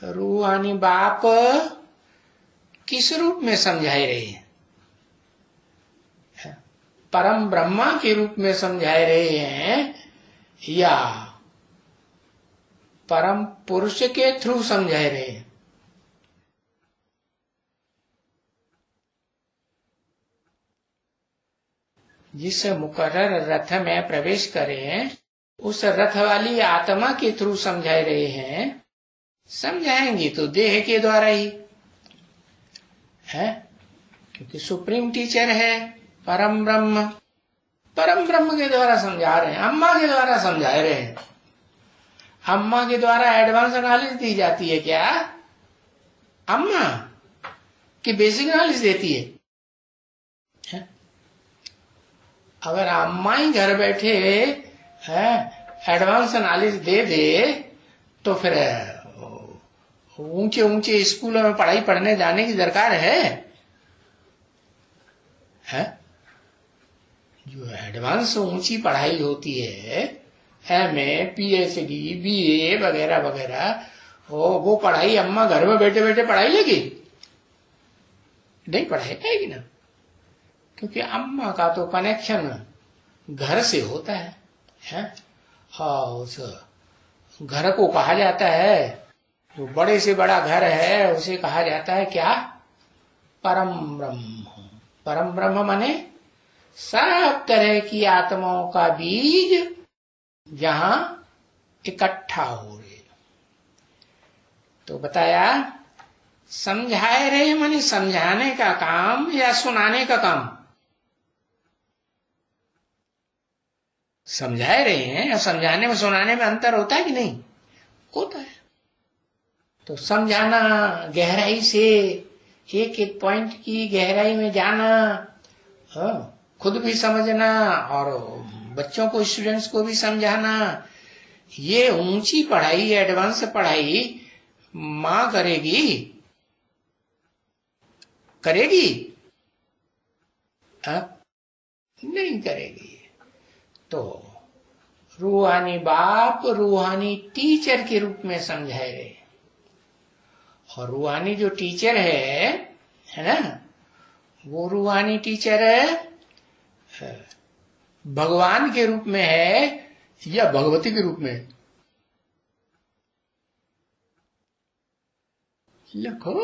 रूहानी बाप किस रूप में समझाए रहे हैं? परम ब्रह्मा के रूप में समझाए रहे हैं या परम पुरुष के थ्रू समझाए रहे हैं? जिस मुकर्रर रथ में प्रवेश करें उस रथ वाली आत्मा के थ्रू समझाए रहे हैं। समझाएंगे तो देह के द्वारा ही है, क्योंकि सुप्रीम टीचर है परम ब्रह्म। परम ब्रह्म के द्वारा समझा रहे हैं, अम्मा के द्वारा समझा रहे हैं। अम्मा के द्वारा एडवांस नॉलेज दी जाती है क्या? अम्मा की बेसिक नॉलेज देती है? अगर अम्मा ही घर बैठे एडवांस नॉलेज दे दे तो फिर ऊंचे ऊंचे स्कूलों में पढ़ाई पढ़ने जाने की दरकार है? जो एडवांस ऊंची पढ़ाई होती है, एमए, पीएचडी, बीए वगैरह वगैरह, वो पढ़ाई अम्मा घर में बैठे बैठे पढ़ाई लेगी? नहीं पढ़ाएगी ना, क्योंकि अम्मा का तो कनेक्शन घर से होता है? उस घर को कहा जाता है, जो बड़े से बड़ा घर है उसे कहा जाता है क्या? परम ब्रह्म। परम ब्रह्म माने सब तरह की आत्माओं का बीज जहां इकट्ठा हो रहे। तो बताया समझाए रहे माने समझाने का काम या सुनाने का काम? समझाए रहे हैं या समझाने में सुनाने में अंतर होता है कि नहीं? होता है। तो समझाना, गहराई से एक एक पॉइंट की गहराई में जाना, खुद भी समझना और बच्चों को, स्टूडेंट्स को भी समझाना, ये ऊंची पढ़ाई, एडवांस पढ़ाई मां करेगी? करेगी? नहीं करेगी। तो रूहानी बाप रूहानी टीचर के रूप में समझाए गए, और रूहानी जो टीचर है ना, वो रूहानी टीचर भगवान के रूप में है या भगवती के रूप में? लिखो।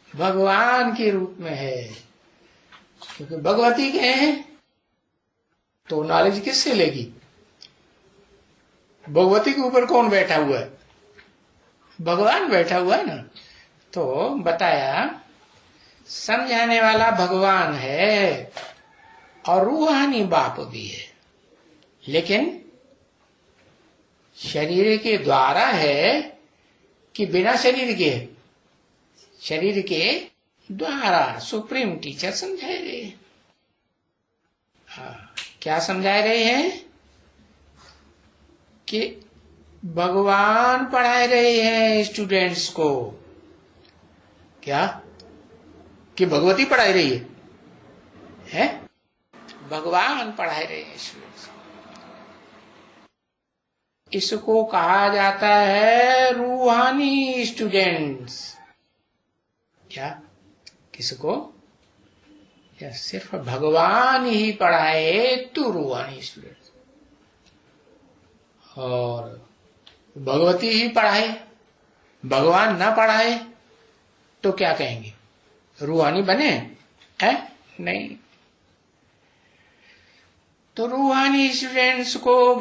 भगवान के रूप में है, क्योंकि भगवती के हैं तो नॉलेज किससे लेगी? भगवती के ऊपर कौन बैठा हुआ है? भगवान बैठा हुआ है ना। तो बताया समझाने वाला भगवान है और रूहानी बाप भी है, लेकिन शरीर के द्वारा है कि बिना शरीर के? शरीर के द्वारा सुप्रीम टीचर समझाए रहे हैं। क्या समझाए रहे हैं? कि भगवान पढ़ा रहे हैं स्टूडेंट्स को। क्या? कि भगवती पढ़ा रही है? भगवान पढ़ा रहे हैं स्टूडेंट्स को। इसको कहा जाता है रूहानी स्टूडेंट्स। क्या? किसको? या सिर्फ भगवान ही पढ़ाए तो रूहानी स्टूडेंट्स, और भगवती ही पढ़ाए, भगवान ना पढ़ाए तो क्या कहेंगे? रूहानी बने हैं? नहीं। तो रूहानी स्टूडेंट्स को